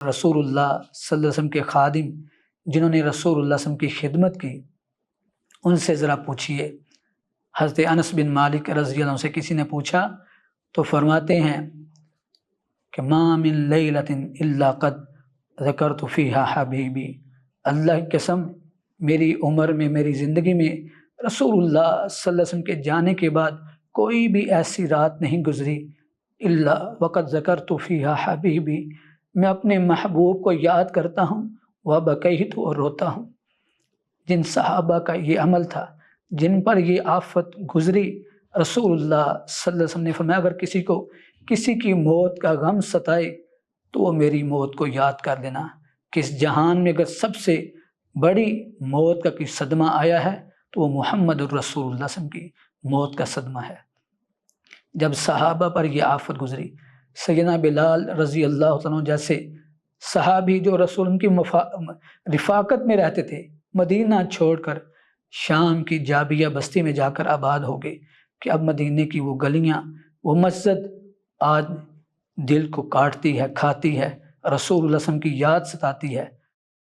رسول اللہ صلی اللہ علیہ وسلم کے خادم جنہوں نے رسول اللہ صلی اللہ علیہ وسلم کی خدمت کی، ان سے ذرا پوچھیے۔ حضرت انس بن مالک رضی اللہ عنہ سے کسی نے پوچھا تو فرماتے ہیں کہ ما من لیلۃ الا قد ذکرت فیہا حبیبی، اللہ کی قسم میری عمر میں، میری زندگی میں رسول اللہ صلی اللہ علیہ وسلم کے جانے کے بعد کوئی بھی ایسی رات نہیں گزری الا وقد ذکرت فیہا حبیبی، میں اپنے محبوب کو یاد کرتا ہوں، وبکیت، اور روتا ہوں۔ جن صحابہ کا یہ عمل تھا، جن پر یہ آفت گزری، رسول اللہ صلی اللہ علیہ وسلم نے فرمایا اگر کسی کو کسی کی موت کا غم ستائے تو وہ میری موت کو یاد کر لینا، کہ اس جہان میں اگر سب سے بڑی موت کا کوئی صدمہ آیا ہے تو وہ محمد الرسول اللہ صلی اللہ علیہ وسلم کی موت کا صدمہ ہے۔ جب صحابہ پر یہ آفت گزری، سیدنا بلال رضی اللہ عنہ جیسے صحابی جو رسول ان کی رفاقت میں رہتے تھے، مدینہ چھوڑ کر شام کی جابیہ بستی میں جا کر آباد ہو گئے، کہ اب مدینے کی وہ گلیاں، وہ مسجد آج دل کو کاٹتی ہے، کھاتی ہے، رسول اللہ صلی اللہ علیہ وسلم کی یاد ستاتی ہے۔